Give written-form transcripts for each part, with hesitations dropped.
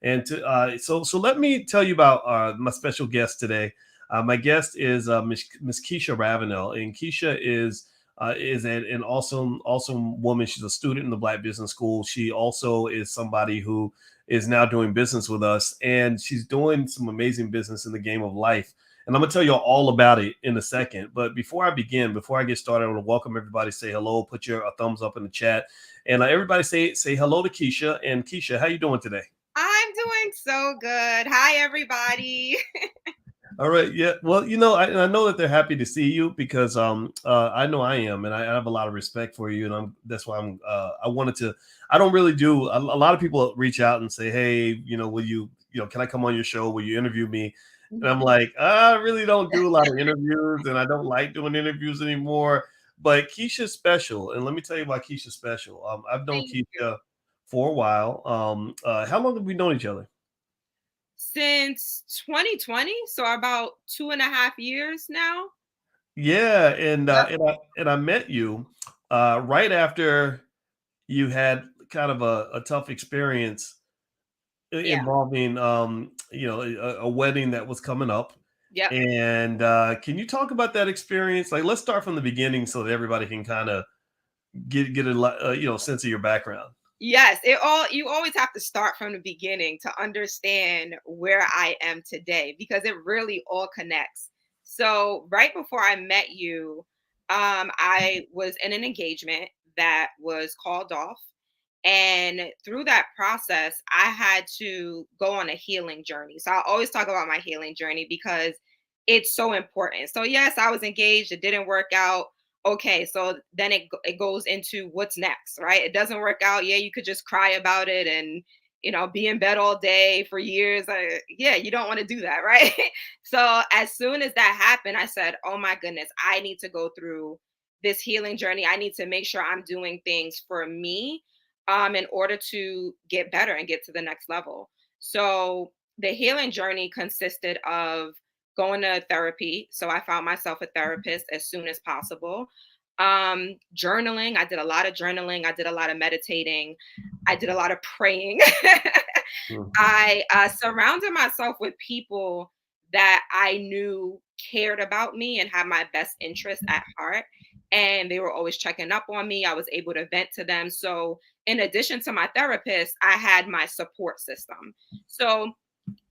And so let me tell you about my special guest today. My guest is Miss Keisha Ravenel, and Keisha is an awesome woman. She's a student in the Black Business School. She also is somebody who is now doing business with us, and she's doing some amazing business in the game of life. And I'm gonna tell you all about it in a second. But before I begin, before I get started, I want to welcome everybody. Say hello. Put your thumbs up in the chat, and everybody say hello to Keisha. And Keisha, how you doing today? I'm doing so good. Hi, everybody. All right, yeah. Well, I know that they're happy to see you because I know I am, and I have a lot of respect for you, and that's why I wanted to. I don't really do a lot of people reach out and say, hey, will can I come on your show? Will you interview me? And I'm like, I really don't do a lot of interviews, and I don't like doing interviews anymore. But Keisha's special, and let me tell you why Keisha's special. I've known Thank you. Keisha for a while. How long have we known each other? Since 2020, so about 2.5 years now. Yeah, and Yep. I met you right after you had kind of a tough experience Yeah. involving a wedding that was coming up. Yep. And can you talk about that experience? Like, let's start from the beginning so that everybody can kind of get a sense of your background. Yes. You always have to start from the beginning to understand where I am today because it really all connects. So right before I met you, I was in an engagement that was called off. And through that process, I had to go on a healing journey. So I always talk about my healing journey because it's so important. So yes, I was engaged, it didn't work out. Okay, so then it goes into what's next, right? It doesn't work out. Yeah, you could just cry about it and be in bed all day for years. Yeah, you don't want to do that, right? So as soon as that happened, I said, "Oh my goodness, I need to go through this healing journey. I need to make sure I'm doing things for me in order to get better and get to the next level." So the healing journey consisted of going to therapy. So I found myself a therapist as soon as possible. Journaling. I did a lot of journaling. I did a lot of meditating. I did a lot of praying. Mhm. I surrounded myself with people that I knew cared about me and had my best interest at heart. And they were always checking up on me. I was able to vent to them. So, in addition to my therapist, I had my support system. So,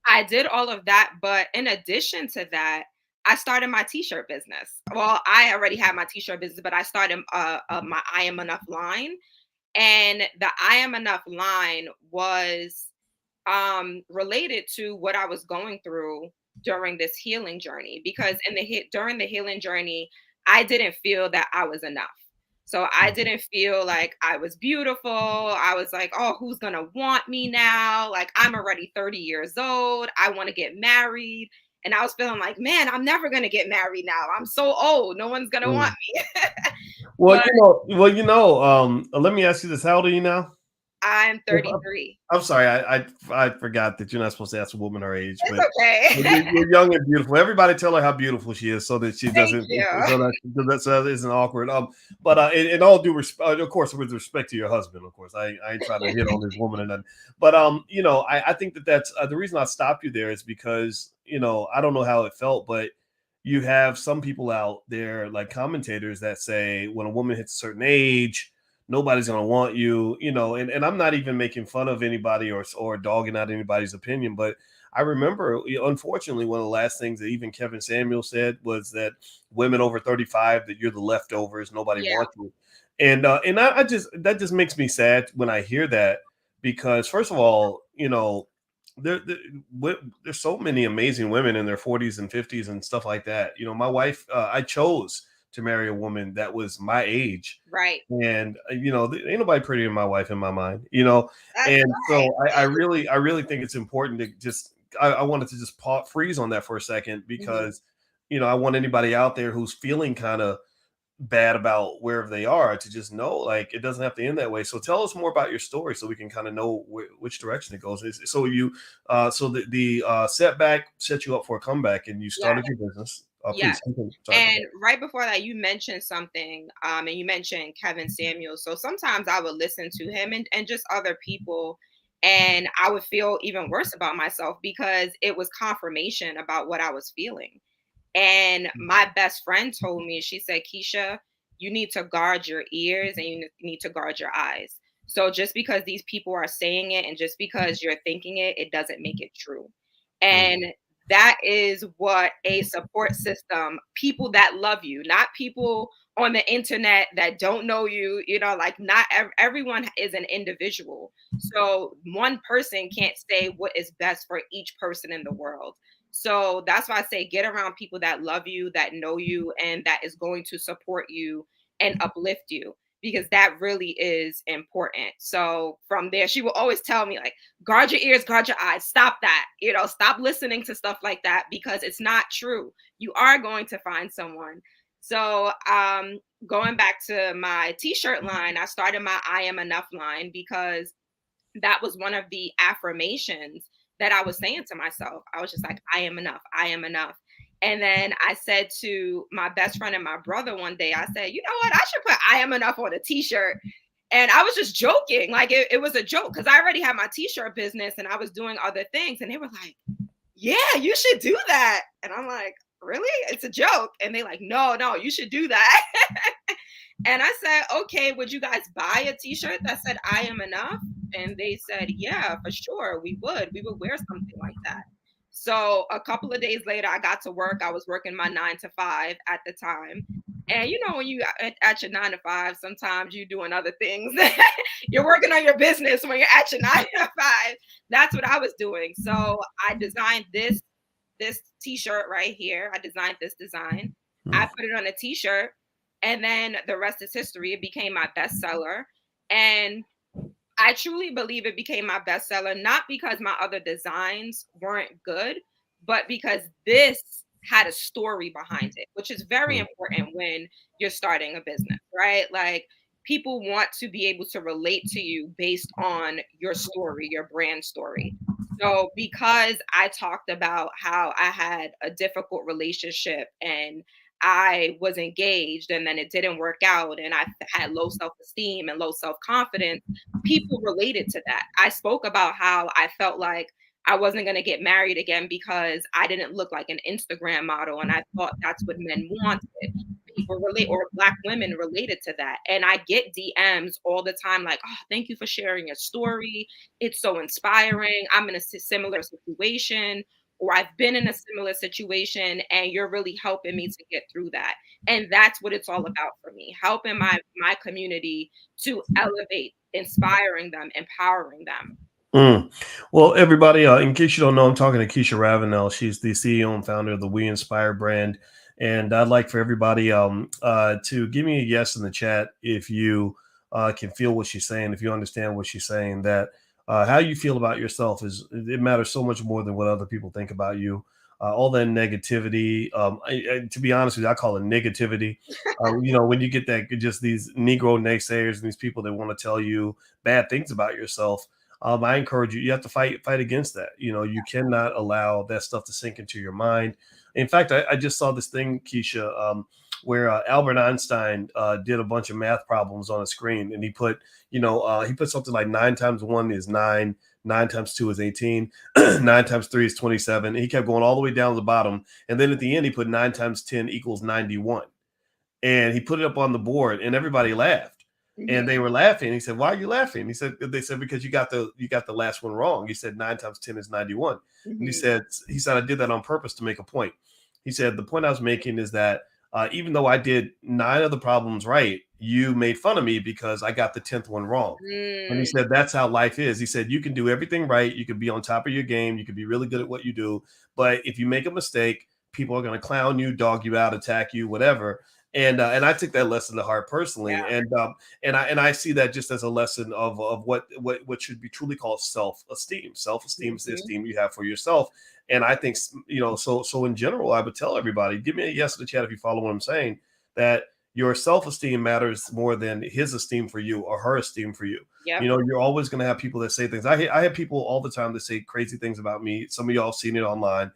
I did all of that, but in addition to that, I started my t-shirt business. Well, I already had my t-shirt business, but I started my I Am Enough line, and the I Am Enough line was related to what I was going through during this healing journey. Because during the healing journey, I didn't feel that I was enough. So I didn't feel like I was beautiful. I was like, oh, who's going to want me now? Like, I'm already 30 years old. I want to get married. And I was feeling like, man, I'm never going to get married now. I'm so old. No one's going to want Mm. me. Well, But let me ask you this: how old are you now? I'm Well, 33. I'm sorry, I forgot that you're not supposed to ask a woman her age, It's but okay. you're young and beautiful. Everybody tell her how beautiful she is, so that she Thank doesn't, you. so that isn't awkward. But in all due respect, of course, with respect to your husband, of course, I ain't trying to hit on this woman or nothing. But I think that's the reason I stopped you there is because I don't know how it felt, but you have some people out there like commentators that say when a woman hits a certain age nobody's going to want you, and I'm not even making fun of anybody or dogging out anybody's opinion, but I remember, unfortunately, one of the last things that even Kevin Samuel said was that women over 35, that you're the leftovers, nobody Yeah. wants you. And I just, that just makes me sad when I hear that, because first of all, there's so many amazing women in their 40s and 50s and stuff like that. My wife, I chose to marry a woman that was my age, Right. and ain't nobody prettier than my wife in my mind, That's and right. so I really think it's important to just I wanted to just freeze on that for a second, Mhm. because I want anybody out there who's feeling kind of bad about wherever they are to just know, like, it doesn't have to end that way. So tell us more about your story so we can kind of know which direction it goes. So the setback set you up for a comeback, and you Yeah. started your business. Yes. Please continue. Sorry about And that. right before that, you mentioned something, and you mentioned Kevin Samuels. So sometimes I would listen to him and just other people. And I would feel even worse about myself because it was confirmation about what I was feeling. And my best friend told me, she said, Keisha, you need to guard your ears and you need to guard your eyes. So just because these people are saying it and just because you're thinking it, it doesn't make it true. Mm, And that is what a support system, people that love you, not people on the internet that don't know you, like not everyone is an individual. So one person can't say what is best for each person in the world. So that's why I say get around people that love you, that know you, and that is going to support you and uplift you because that really is important. So from there, she will always tell me, like, guard your ears, guard your eyes, stop that, stop listening to stuff like that because it's not true. You are going to find someone. So, going back to my t shirt line, I started my I am enough line because that was one of the affirmations that I was saying to myself. I was just like, I am enough. I am enough. And then I said to my best friend and my brother one day, I said, you know what? I should put I am enough on a t shirt. And I was just joking. Like it was a joke because I already had my t shirt business and I was doing other things. And they were like, yeah, you should do that. And I'm like, really? It's a joke. And they like, no, no, you should do that. And I said, okay, would you guys buy a t-shirt that said I am enough? And they said, yeah, for sure. We would. We would wear something like that. So a couple of days later, I got to work. I was working my 9 to 5 at the time. And when you at your 9 to 5, sometimes you're doing other things. You're working on your business when you're at your 9 to 5. That's what I was doing. So I designed this t-shirt right here. I designed this design. I mm, put it on a t-shirt and then the rest is history. It became my bestseller. And I truly believe it became my bestseller, not because my other designs weren't good, but because this had a story behind it, which is very mm, important when you're starting a business, right? Like people want to be able to relate to you based on your story, your brand story. So, because I talked about how I had a difficult relationship and I was engaged and then it didn't work out, and I had low self esteem and low self confidence, people related to that. I spoke about how I felt like I wasn't going to get married again because I didn't look like an Instagram model. And I thought that's what men wanted. People relate, or Black women related to that. And I get DMs all the time like, oh, thank you for sharing your story. It's so inspiring. I'm in a similar situation, or I've been in a similar situation, and you're really helping me to get through that. And that's what it's all about for me, helping my community to elevate, inspiring them, empowering them. mm. Well, everybody, in case you don't know, I'm talking to Keisha Ravenel. She's the CEO and founder of the We Inspire brand. And I'd like for everybody to give me a yes in the chat if you can feel what she's saying, if you understand what she's saying, that how you feel about yourself it matters so much more than what other people think about you. All that negativity, to be honest with you, I call it negativity. When you get that, just these Negro naysayers and these people that want to tell you bad things about yourself, I encourage you. You have to fight against that. You cannot allow that stuff to sink into your mind. In fact, I just saw this thing, Keisha, where Albert Einstein did a bunch of math problems on a screen, and he put something like 9 times 1 is 9, 9 times 2 is 18, 9 times 3 is 27. And he kept going all the way down to the bottom, and then at the end he put 9 times 10 equals 91, and he put it up on the board, and everybody laughed. And Mhm, they were laughing. He said, "Why are you laughing?" They said, "Because you got the last one wrong. You said 9 times 10 is 91." And mhm, he said, "I did that on purpose to make a point." He said, "The point I was making is that even though I did 9 of the problems right, you made fun of me because I got the 10th one wrong." And he mm, said, "That's how life is." He said, "You can do everything right. You can be on top of your game. You can be really good at what you do. But if you make a mistake, people are going to clown you, dog you out, attack you, whatever." And I took that lesson to heart personally, yeah. and I see that just as a lesson of what should be truly called self esteem. Self esteem is the Mhm. esteem you have for yourself, and I think so in general, I would tell everybody, give me a yes in the chat if you follow what I'm saying, that your self esteem matters more than his esteem for you or her esteem for you. Yep. You're always going to have people that say things. I have people all the time that say crazy things about me. Some of y'all have seen it online.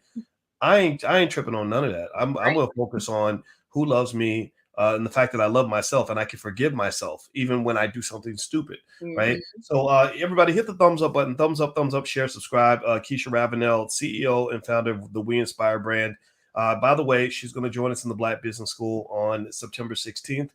I ain't tripping on none of that. I'm Right. gonna focus on who loves me, and the fact that I love myself and I can forgive myself even when I do something stupid, right? Mhm. So everybody hit the thumbs up button, thumbs up, share, subscribe. Keisha Ravenel, CEO and founder of the We Inspire brand. By the way, she's going to join us in the Black Business School on September 16th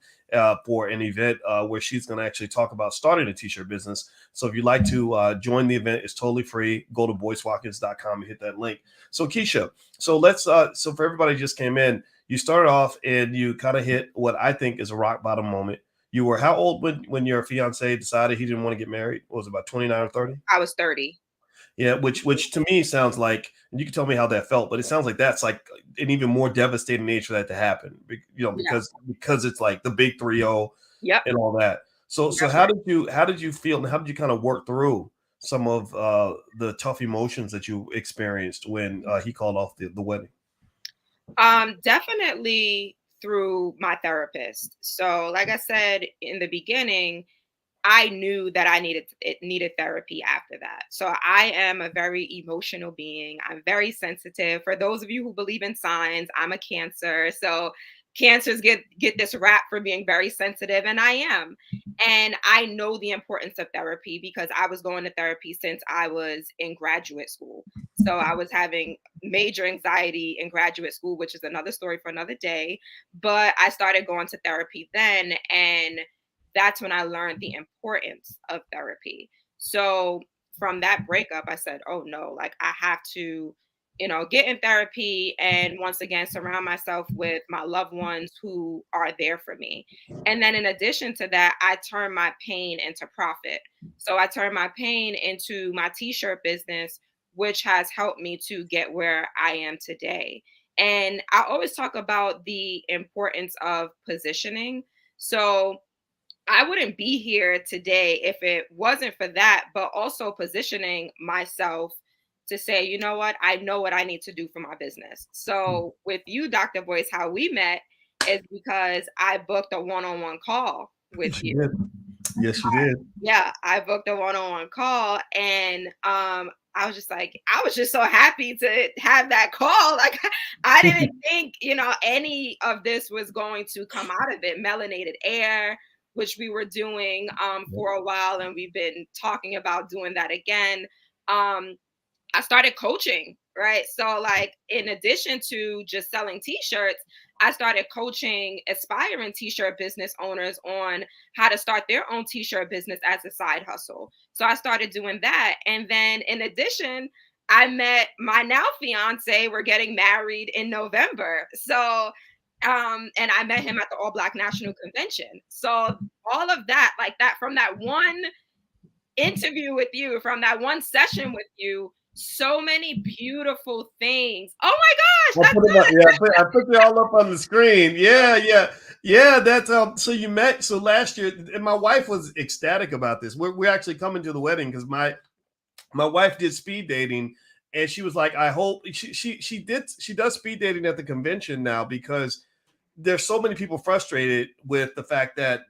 for an event where she's going to actually talk about starting a t-shirt business. So if you'd like to join the event, it's totally free. Go to boycewatkins.com and hit that link. So Keisha, so let's so for everybody who just came in, you started off and you kind of hit what I think is a rock bottom moment. You were how old when your fiance decided he didn't want to get married? What was it, about 29 or 30? I was 30. Yeah, which to me sounds like, and you can tell me how that felt, but it sounds like that's like an even more devastating age for that to happen. Yeah. Because it's like the big 3-0 Yep. and all that. So That's right. how did you feel and how did you kind of work through some of the tough emotions that you experienced when he called off the wedding? Definitely through my therapist. So, like I said in the beginning, I knew that I needed therapy after that. So I am a very emotional being. I'm very sensitive. For those of you who believe in signs, I'm a Cancer. So cancers get this rap for being very sensitive, and I am. And I know the importance of therapy because I was going to therapy since I was in graduate school. So I was having major anxiety in graduate school, which is another story for another day. But I started going to therapy then, and that's when I learned the importance of therapy. So from that breakup, I said, oh no, like I have to, get in therapy and once again surround myself with my loved ones who are there for me. And then in addition to that, I turned my pain into profit. So I turned my pain into my t-shirt business, which has helped me to get where I am today. And I always talk about the importance of positioning. So I wouldn't be here today if it wasn't for that, but also positioning myself to say, you know what I need to do for my business. So with you, Dr. Boyce, how we met is because I booked a one-on-one call with Yes, you you. did. Yes, you did. Yeah, I booked a one-on-one call, and I was just like, I was just so happy to have that call. Like I didn't think, any of this was going to come out of it. Melanated air, which we were doing for a while, and we've been talking about doing that again. Um, I started coaching, right? So, like, in addition to just selling t-shirts, I started coaching aspiring t-shirt business owners on how to start their own t-shirt business as a side hustle. So I started doing that. And then in addition, I met my now fiance. We're getting married in November. So and I met him at the All Black National Convention. So all of that, like that, from that one interview with you, from that one session with you, so many beautiful things. Oh my I gosh, put it up, yeah, I put it all up on the screen. Yeah, yeah, yeah. That's so you met so last year, and my wife was ecstatic about this. We're actually coming to the wedding because my wife did speed dating, and she was like, I hope she does speed dating at the convention now because there's so many people frustrated with the fact that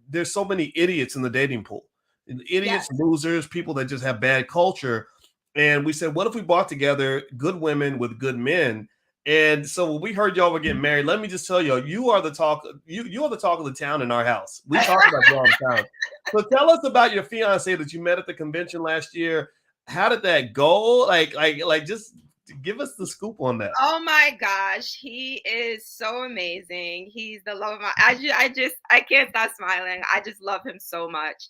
there's so many idiots in the dating pool, yes. idiots, losers, people that just have bad culture. And we said, what if we brought together good women with good men? And so when we heard y'all were getting married, let me just tell you, you are the talk. You are the talk of the town in our house. We talk about you all the time. So tell us about your fiance that you met at the convention last year. How did that go? Just give us the scoop on that. Oh my gosh, he is so amazing. He's the love of my I can't stop smiling. I just love him so much.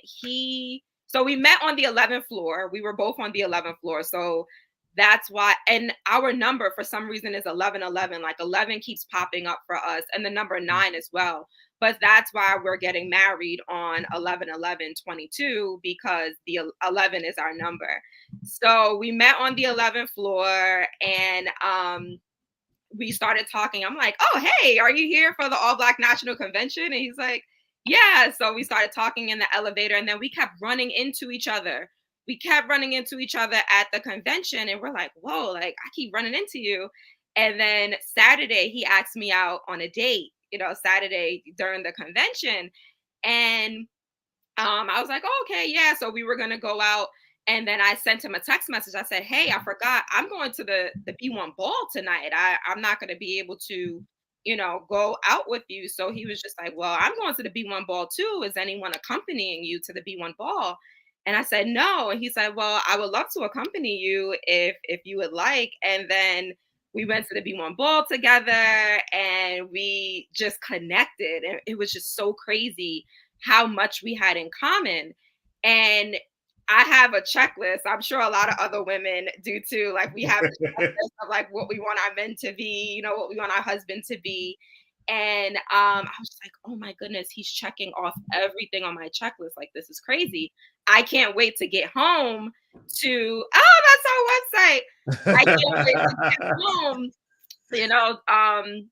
He so we met on the 11th floor. We were both on the 11th floor. So that's why, and our number for some reason is 1111. Like 11 keeps popping up for us, and the number 9 as well. But that's why we're getting married on 11/11/22 because the 11 is our number. So we met on the 11th floor, and we started talking. I'm like, oh, hey, are you here for the All Black National Convention? And he's like, yeah. So we started talking in the elevator, and then we kept running into each other. We kept running into each other at the convention, and we're like, whoa, like I keep running into you. And then Saturday, he asked me out on a date, Saturday during the convention. And I was like, oh, okay, yeah. So we were gonna go out, and then I sent him a text message. I said, hey, I forgot, I'm going to the B1 ball tonight. I'm not gonna be able to go out with you. So he was just like, well, I'm going to the B1 ball too. Is anyone accompanying you to the B1 ball? And I said, no. And he said, well, I would love to accompany you if you would like. And then we went to the B1 ball together and we just connected. And it was just so crazy how much we had in common. And I have a checklist. I'm sure a lot of other women do too. Like we have a checklist of like what we want our men to be, what we want our husband to be. And I was just like, oh my goodness, he's checking off everything on my checklist. Like this is crazy. I can't wait to get home to that's our website. I can't wait to get home, you know, um,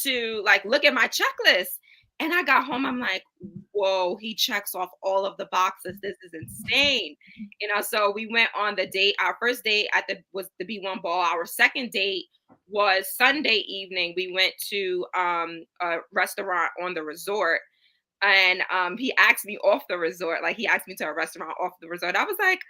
to like look at my checklist. And I got home, I'm like, whoa, he checks off all of the boxes. This is insane. So we went on the date. Our first date was the B1 ball. Our second date was Sunday evening. We went to a restaurant on the resort. And he asked me off the resort. Like he asked me to a restaurant off the resort. I was like,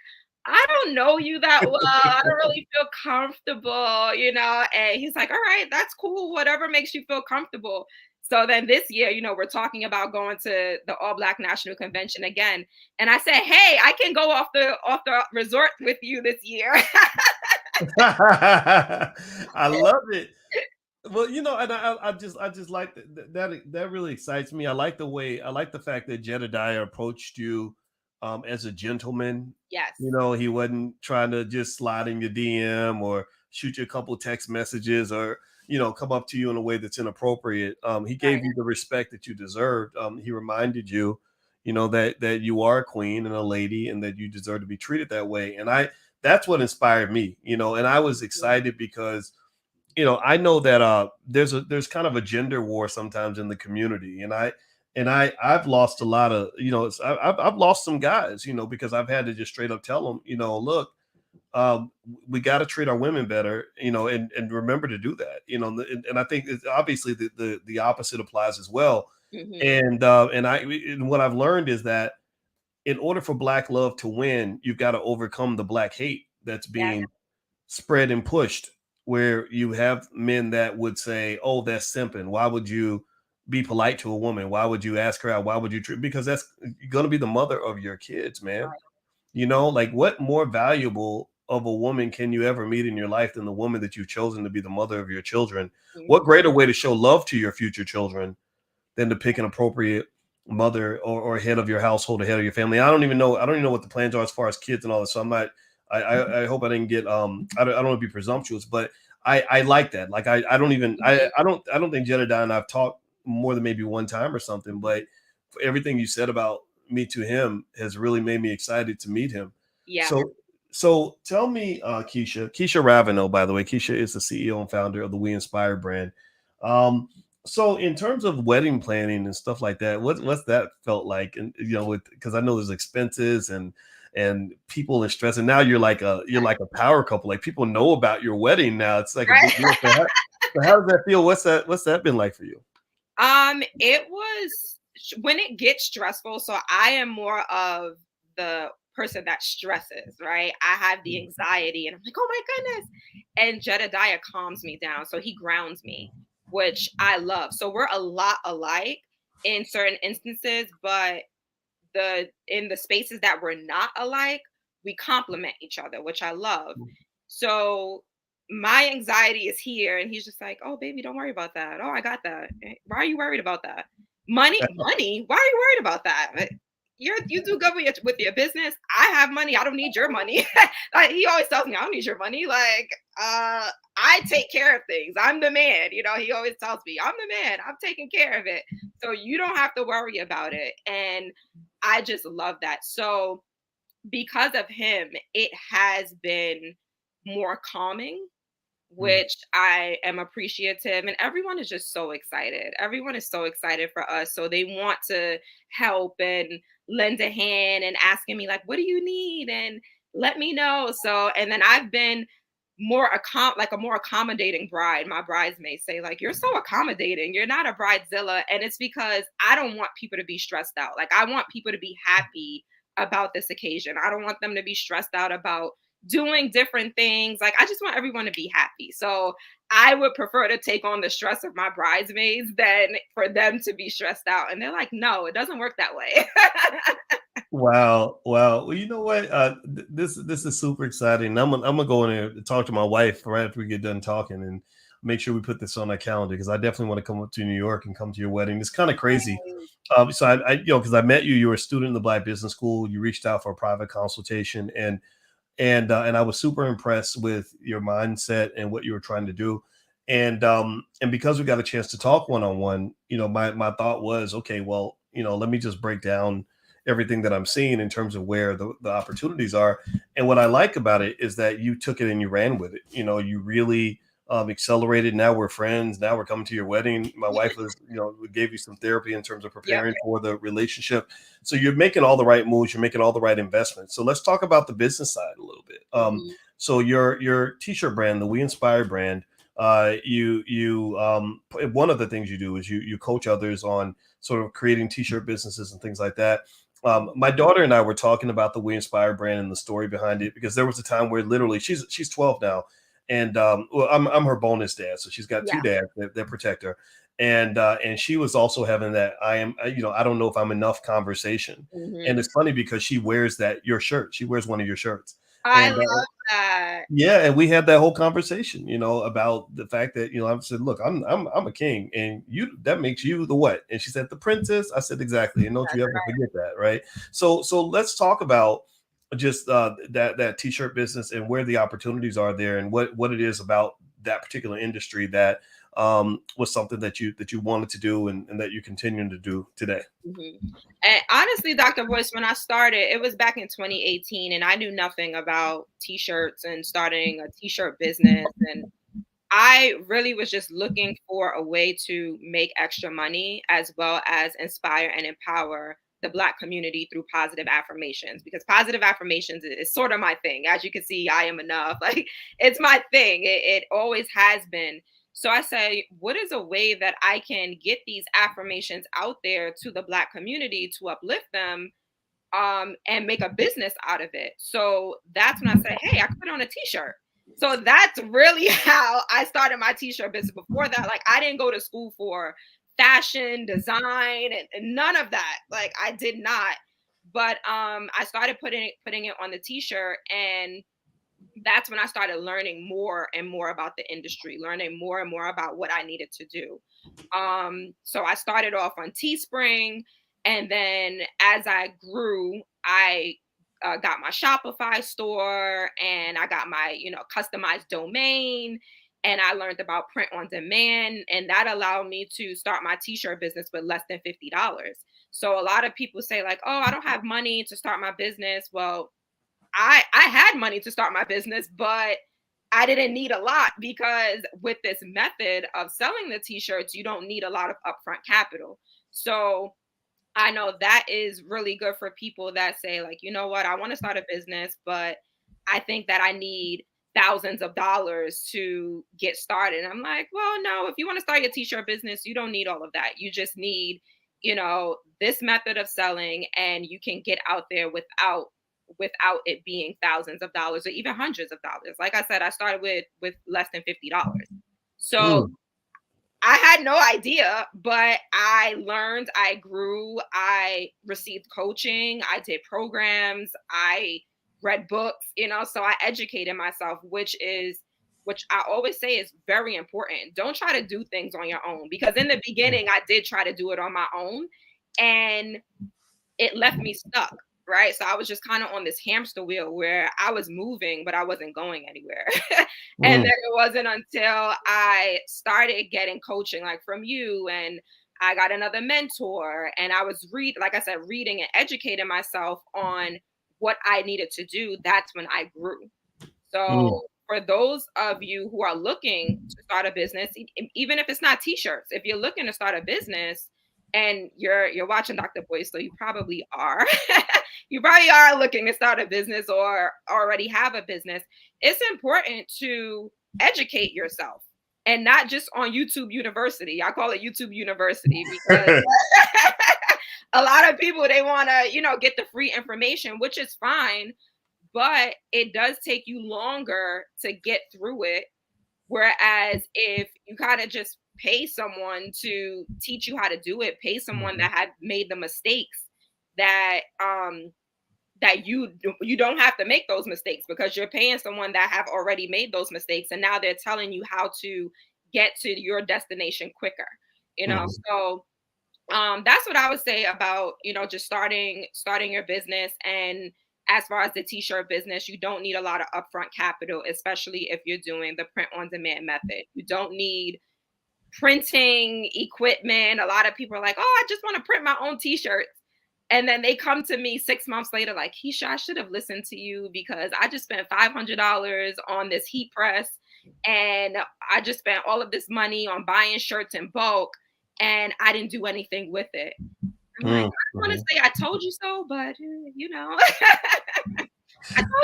I don't know you that well. I don't really feel comfortable. And he's like, all right, that's cool. Whatever makes you feel comfortable. So then this year, we're talking about going to the All Black National Convention again. And I said, hey, I can go off the resort with you this year. I love it. Well, and I just like that really excites me. I like the fact that Jedediah approached you as a gentleman. Yes. He wasn't trying to just slide in your DM or shoot you a couple text messages or come up to you in a way that's inappropriate. He gave Right. you the respect that you deserved. He reminded you, that you are a queen and a lady and that you deserve to be treated that way. And that's what inspired me. And I was excited because I know that there's kind of a gender war sometimes in the community, and I've lost a lot of I've lost some guys, because I've had to just straight up tell them, look, we got to treat our women better, and remember to do that, and I think it's obviously the opposite applies as well, Hmm. and what I've learned is that in order for Black love to win, you've got to overcome the Black hate that's Yes. being spread and pushed, where you have men that would say, "Oh, that's simping. Why would you be polite to a woman? Why would you ask her out? Why would you treat?" Because that's going to be the mother of your kids, man. Right. Like what more valuable of a woman can you ever meet in your life than the woman that you've chosen to be the mother of your children? What Mhm. greater way to show love to your future children than to pick an appropriate mother or head of your household, or head of your family. I don't even know what the plans are as far as kids and all this. So I'm not. I hope I didn't get. I don't want to be presumptuous, but I like that. Like I don't even. Mhm. I don't think Jedediah and I've talked more than maybe one time or something. But for everything you said about me to him has really made me excited to meet him. Yeah. So tell me, Keisha Ravenel, by the way, Keisha is the CEO and founder of the We Inspire brand. Um, so in terms of wedding planning and stuff like that, what's that felt like? And because I know there's expenses and people and stress, and now you're like a power couple. Like people know about your wedding now. It's like a big deal. Right. So how does that feel? What's that been like for you? It was when it gets stressful. So I am more of the person that stresses, right? I have the anxiety and I'm like, oh my goodness. And Jedediah calms me down. So he grounds me, which I love. So we're a lot alike in certain instances, but in the spaces that we're not alike, we complement each other, which I love. So my anxiety is here, and he's just like, "Oh, baby, don't worry about that. Oh, I got that. Why are you worried about that? Money. Why are you worried about that? You do good with your business. I have money. I don't need your money." Like, he always tells me, "I don't need your money. Like, I take care of things. I'm the man." He always tells me, "I'm the man. I'm taking care of it. So you don't have to worry about it." And I just love that. So because of him, it has been more calming, Mm. which I am appreciative. And everyone is just so excited. Everyone is so excited for us. So they want to help and lend a hand and asking me, like, what do you need? And let me know. So, and then I've been like a more accommodating bride. My bridesmaids say, like, you're so accommodating. You're not a bridezilla. And it's because I don't want people to be stressed out. Like, I want people to be happy about this occasion. I don't want them to be stressed out about doing different things. Like, I just want everyone to be happy. So I would prefer to take on the stress of my bridesmaids than for them to be stressed out. And they're like, no, it doesn't work that way. Wow, wow. Well, you know what? This is super exciting. I'm gonna go in and talk to my wife right after we get done talking, and make sure we put this on our calendar because I definitely want to come up to New York and come to your wedding. It's kind of crazy. So because I met you, you were a student in the Black Business School. You reached out for a private consultation, and I was super impressed with your mindset and what you were trying to do. And because we got a chance to talk one on one, my thought was, okay, well, let me just break down everything that I'm seeing in terms of where the opportunities are. And what I like about it is that you took it and you ran with it. You really accelerated. Now we're friends. Now we're coming to your wedding. My wife was, we gave you some therapy in terms of Yep. preparing for the relationship. So you're making all the right moves. You're making all the right investments. So let's talk about the business side a little bit. So your t-shirt brand, the We Inspire brand, one of the things you do is you coach others on sort of creating t-shirt businesses and things like that. My daughter and I were talking about the We Inspire brand and the story behind it, because there was a time where literally she's 12 now, and well, I'm her bonus dad, so she's got two Yeah. dads that protect her, and she was also having that I don't know if I'm enough conversation, and Mhm. it's funny because she wears your shirt, she wears one of your shirts, I and love that. yeah, and we had that whole conversation, about the fact that I said, "Look, I'm a king, and that makes you the what?" And she said, "The princess." I said, "Exactly." And don't you That's ever forget that, right? So let's talk about just that t-shirt business and where the opportunities are there, and what it is about that particular industry that was something that you wanted to do, and that you're continuing to do today. Mhm. And honestly, Dr. Boyce, when I started, it was back in 2018, and I knew nothing about t-shirts and starting a t-shirt business. And I really was just looking for a way to make extra money as well as inspire and empower the Black community through positive affirmations, because positive affirmations is sort of my thing. As you can see, I am enough. Like, it's my thing. It always has been. So I say, what is a way that I can get these affirmations out there to the Black community to uplift them, and make a business out of it? So that's when I say, hey, I could put on a t-shirt. So that's really how I started my t-shirt business. Before that, like, I didn't go to school for fashion design and none of that. Like, I did not. But I started putting it on the t-shirt, and that's when I started learning more and more about the industry, learning more and more about what I needed to do. So I started off on Teespring, and then as I grew, I got my Shopify store, and I got my customized domain, and I learned about print on demand, and that allowed me to start my t-shirt business with less than $50. So a lot of people say, like, oh, I don't have money to start my business. Well, I had money to start my business, but I didn't need a lot, because with this method of selling the t-shirts, you don't need a lot of upfront capital. So I know that is really good for people that say, like, you know what, I want to start a business, but I think that I need thousands of dollars to get started. I'm like, well, no, if you want to start your t-shirt business, you don't need all of that. You just need, this method of selling, and you can get out there without it being thousands of dollars or even hundreds of dollars. Like I said, I started with less than $50. So Mm, I had no idea, but I learned, I grew, I received coaching, I did programs, I read books, so I educated myself, which I always say is very important. Don't try to do things on your own, because in the beginning I did try to do it on my own, and it left me stuck, right? So I was just kind of on this hamster wheel where I was moving, but I wasn't going anywhere. And then mm, it wasn't until I started getting coaching, like from you, and I got another mentor, and I was like I said, reading and educating myself on what I needed to do. That's when I grew. mm. So for those of you who are looking to start a business, even if it's not t-shirts, if you're looking to start a business and you're watching Dr. Boyce, so you probably are. You probably are looking to start a business or already have a business. It's important to educate yourself, and not just on YouTube University. I call it YouTube University because a lot of people, they want to, get the free information, which is fine, but it does take you longer to get through it. Whereas if you kind of just pay someone to teach you how to do it, pay someone Mhm. that had made the mistakes, that that you don't have to make those mistakes because you're paying someone that have already made those mistakes, and now they're telling you how to get to your destination quicker. You know, Mhm. so that's what I would say about, just starting your business. And as far as the t-shirt business, you don't need a lot of upfront capital, especially if you're doing the print on demand method. You don't need printing equipment. A lot of people are like, oh, I just want to print my own t-shirts. And then they come to me 6 months later, like, Keisha, I should have listened to you because I just spent $500 on this heat press, and I just spent all of this money on buying shirts in bulk, and I didn't do anything with it. I'm like, I want to Mhm. say I told you so, but I told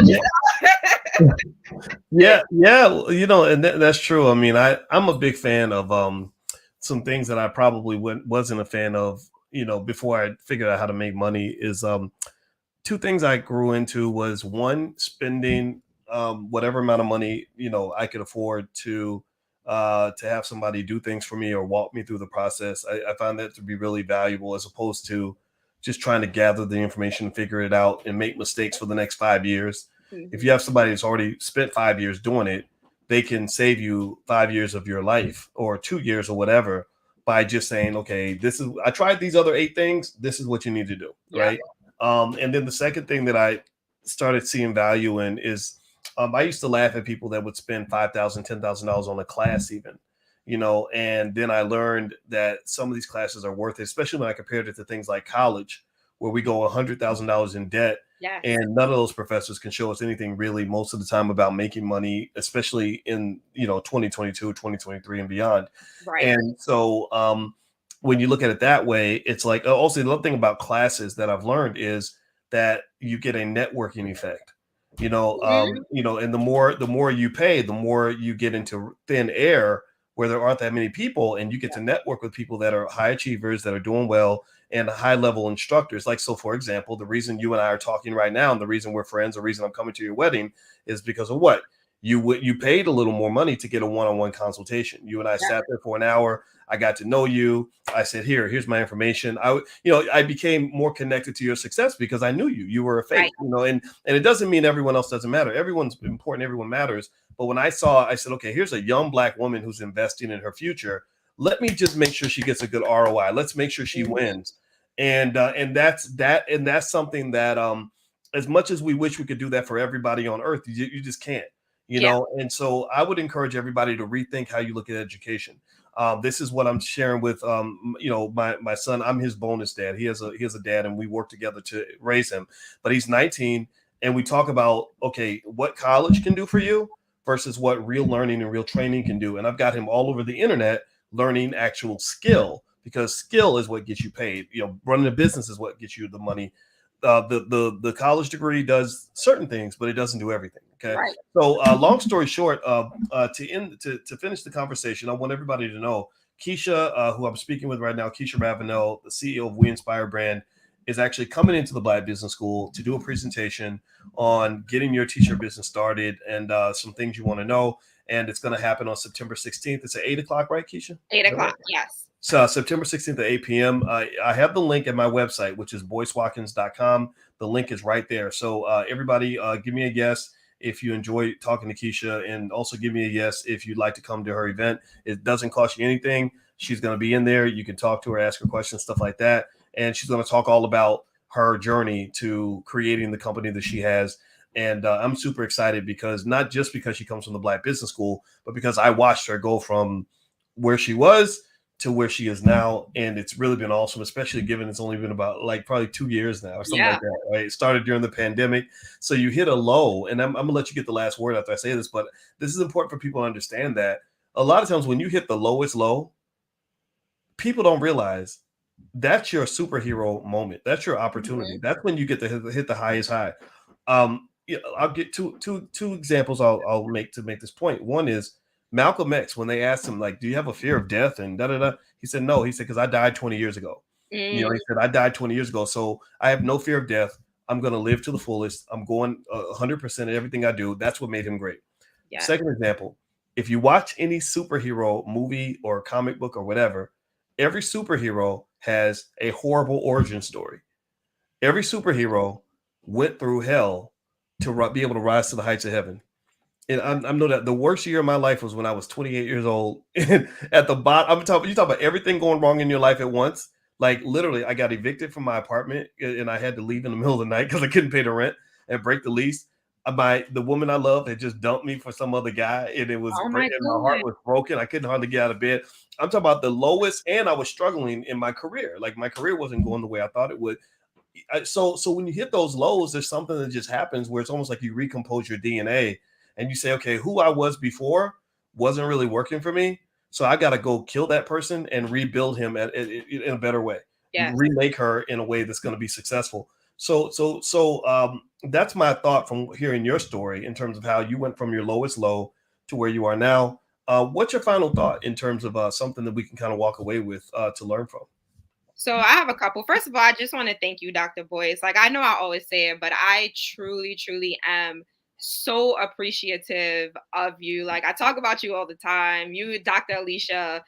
you Yeah. so. Yeah, yeah, and that's true. I mean, I'm a big fan of some things that I probably wasn't a fan of, before I figured out how to make money is two things I grew into was one, spending whatever amount of money, I could afford to have somebody do things for me or walk me through the process. I found that to be really valuable as opposed to just trying to gather the information, figure it out, and make mistakes for the next 5 years. If you Mhm. have somebody that's already spent 5 years doing it, they can save you 5 years of your life or 2 years or whatever by just saying, okay, I tried these other 8 things. This is what you need to do. Yep. Right. And then the second thing that I started seeing value in is I used to laugh at people that would spend $5,000, $10,000 on a class, even, and then I learned that some of these classes are worth it, especially when I compared it to things like college, where we go $100,000 in debt. Yes. And none of those professors can show us anything really most of the time about making money, especially in 2022, 2023, and beyond. Right. And so when you look at it that way, it's like also the other thing about classes that I've learned is that you get a networking effect. Mhm. And the more you pay, the more you get into thin air where there aren't that many people, and you get to network with people that are high achievers that are doing well and high level instructors. Like, so for example, the reason you and I are talking right now and the reason we're friends, the reason I'm coming to your wedding is because of what you paid a little more money to get a one-on-one consultation. You and I Yep. sat there for an hour. I got to know you. I said, here's my information. I became more connected to your success because I knew you. You were a Right. faith, and it doesn't mean everyone else doesn't matter. Everyone's important. Everyone matters. But when I said, okay, here's a young Black woman who's investing in her future. Let me just make sure she gets a good ROI. Let's make sure she Mhm. wins. And that's something that as much as we wish we could do that for everybody on earth, you just can't. Yeah. And so I would encourage everybody to rethink how you look at education. This is what I'm sharing with my son. I'm his bonus dad. He has a dad, and we work together to raise him. But he's 19, and we talk about, okay, what college can do for you versus what real learning and real training can do. And I've got him all over the internet learning actual skill, because skill is what gets you paid. Running a business is what gets you the money. The college degree does certain things, but it doesn't do everything. Okay. Right. So, long story short, to finish the conversation, I want everybody to know Keisha, who I'm speaking with right now, Keisha Ravenel, the CEO of We Inspire Brand, is actually coming into the Black Business School to do a presentation on getting your t-shirt business started and some things you want to know. And it's going to happen on September 16th. It's at 8 o'clock, right, Keisha? Is Eight that right? o'clock. Yes. So September 16th at 8 p.m. I have the link at my website, which is boycewatkins.com. The link is right there. So everybody, give me a yes if you enjoy talking to Keisha, and also give me a yes if you'd like to come to her event. It doesn't cost you anything. She's going to be in there. You can talk to her, ask her questions, stuff like that. And she's going to talk all about her journey to creating the company that she has. And I'm super excited because not just because she comes from the Black Business School, but because I watched her go from where she was to where she is now. And it's really been awesome, especially given it's only been about like probably 2 years now or something Yeah. like that, right? It started during the pandemic. So you hit a low, and I'm gonna let you get the last word after I say this, but this is important for people to understand that a lot of times when you hit the lowest low, people don't realize that's your superhero moment. That's your opportunity. Mhm. That's when you get to hit the highest high. I'll get two examples I'll make to make this point. One is Malcolm X, when they asked him, like, do you have a fear of death? And da da da. He said, no. He said, because I died 20 years ago. He Mm. said, I died 20 years ago. So I have no fear of death. I'm going to live to the fullest. I'm going 100% in everything I do. That's what made him great. Yes. Second example, if you watch any superhero movie or comic book or whatever, every superhero has a horrible origin story. Every superhero went through hell to be able to rise to the heights of heaven. And I know that the worst year of my life was when I was 28 years old. And at the bottom, you talk about everything going wrong in your life at once. Like literally, I got evicted from my apartment and I had to leave in the middle of the night because I couldn't pay the rent and break the lease. The woman I loved had just dumped me for some other guy, and Oh my and my heart goodness. was broken. I couldn't hardly get out of bed. I'm talking about the lowest, and I was struggling in my career. Like my career wasn't going the way I thought it would. So when you hit those lows, there's something that just happens where it's almost like you recompose your DNA and you say, okay, who I was before wasn't really working for me. So I got to go kill that person and rebuild him in a better way, Yes. remake her in a way that's going to be successful. So that's my thought from hearing your story in terms of how you went from your lowest low to where you are now. What's your final thought in terms of something that we can kind of walk away with to learn from? So I have a couple. First of all, I just want to thank you, Dr. Boyce. Like I know I always say it, but I truly, truly am so appreciative of you. Like I talk about you all the time. You, Dr. Alicia,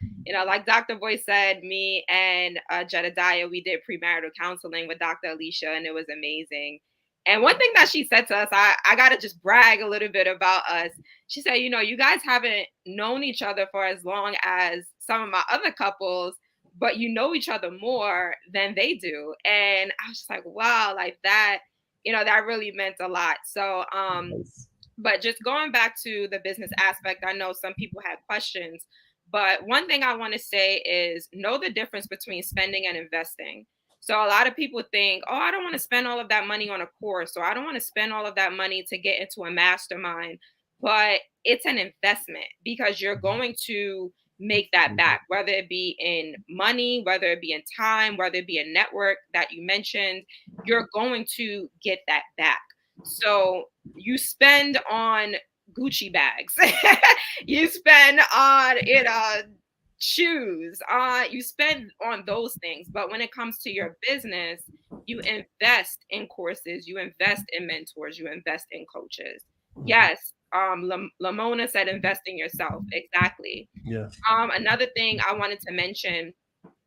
like Dr. Boyce said, me and Jedediah, we did premarital counseling with Dr. Alicia, and it was amazing. And one thing that she said to us, I gotta just brag a little bit about us. She said, you guys haven't known each other for as long as some of my other couples, but you know each other more than they do. And I was just like, wow, like that, that really meant a lot. So, Nice. but just going back to the business aspect, I know some people had questions, but one thing I want to say is know the difference between spending and investing. So a lot of people think, oh, I don't want to spend all of that money on a course, or I don't want to spend all of that money to get into a mastermind, but it's an investment because you're going to make that back, whether it be in money, whether it be in time, whether it be a network that you mentioned, you're going to get that back. So you spend on Gucci bags, you spend on shoes, you spend on those things. But when it comes to your business, you invest in courses, you invest in mentors, you invest in coaches. Yes, Lamona said invest in yourself. Exactly. Yeah. Another thing I wanted to mention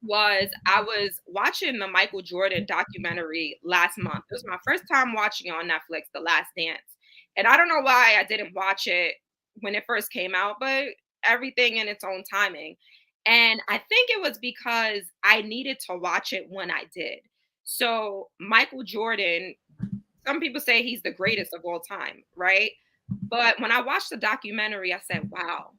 was I was watching the Michael Jordan documentary last month. It was my first time watching it on Netflix, The Last Dance. And I don't know why I didn't watch it when it first came out, but everything in its own timing. And I think it was because I needed to watch it when I did. So, Michael Jordan, some people say he's the greatest of all time, right? But when I watched the documentary, I said, wow,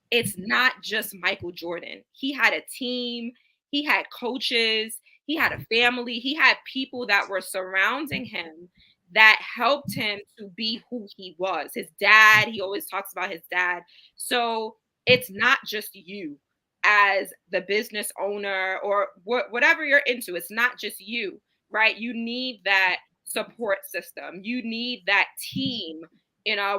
it's not just Michael Jordan. He had a team, he had coaches, he had a family, he had people that were surrounding him that helped him to be who he was. His dad, he always talks about his dad. So it's not just you as the business owner or whatever you're into, it's not just you, right? You need that support system, you need that team,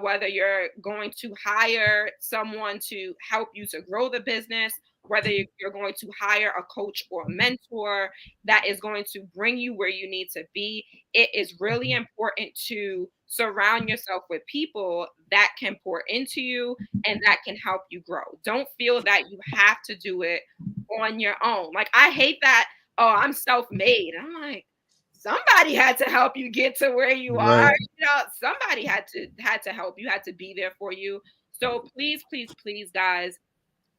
whether you're going to hire someone to help you to grow the business, whether you're going to hire a coach or a mentor that is going to bring you where you need to be. It is really important to surround yourself with people that can pour into you and that can help you grow. Don't feel that you have to do it on your own. Like, I hate that, oh, I'm self made. I'm like, somebody had to help you get to where you are. Right. Somebody had to help you, had to be there for you. So please, please, please, guys,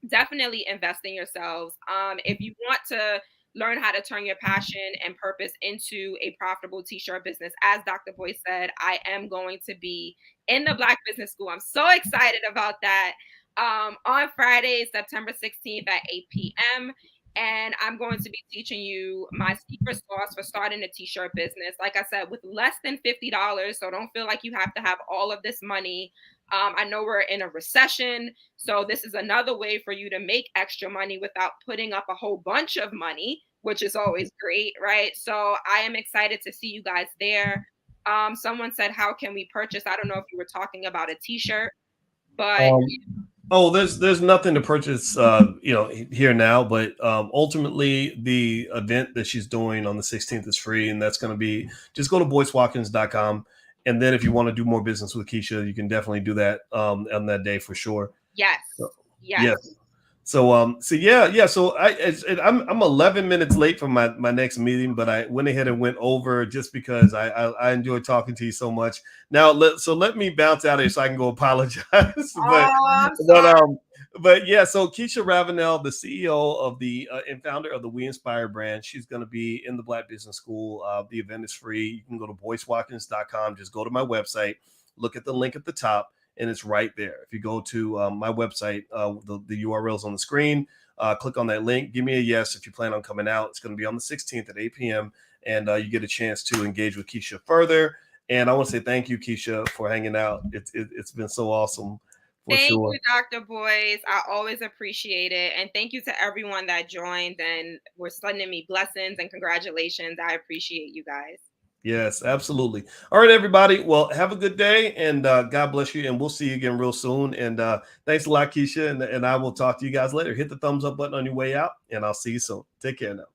definitely invest in yourselves. If you want to learn how to turn your passion and purpose into a profitable t-shirt business, as Dr. Boyce said, I am going to be in the Black Business School. I'm so excited about that. On Friday, September 16th at 8 p.m. And I'm going to be teaching you my secret sauce for starting a t-shirt business. Like I said, with less than $50. So don't feel like you have to have all of this money. I know we're in a recession. So this is another way for you to make extra money without putting up a whole bunch of money, which is always great, right? So I am excited to see you guys there. Someone said, how can we purchase? I don't know if you were talking about a t-shirt, but Um, Oh, there's nothing to purchase, here now. But ultimately, the event that she's doing on the 16th is free, and that's going to be just go to boycewatkins.com. And then if you want to do more business with Keisha, you can definitely do that on that day for sure. Yes. So, Yes. yes. So yeah. So I'm 11 minutes late for my next meeting, but I went ahead and went over just because I enjoy talking to you so much. Now let me bounce out of here so I can go apologize. but Oh, I'm but sorry. yeah. So Keisha Ravenel, the CEO of the and founder of the We Inspire brand, she's going to be in the Black Business School. The event is free. You can go to boycewatkins.com. Just go to my website, look at the link at the top, and it's right there. If you go to my website, the URL is on the screen. Click on that link. Give me a yes if you plan on coming out. It's going to be on the 16th at 8 p.m. And you get a chance to engage with Keisha further. And I want to say thank you, Keisha, for hanging out. It's been so awesome for Thank sure. you, Dr. Boyce. I always appreciate it. And thank you to everyone that joined and were sending me blessings and congratulations. I appreciate you guys. Yes, absolutely. All right, everybody. Well, have a good day and God bless you. And we'll see you again real soon. And thanks a lot, Keisha. And I will talk to you guys later. Hit the thumbs up button on your way out, and I'll see you soon. Take care now.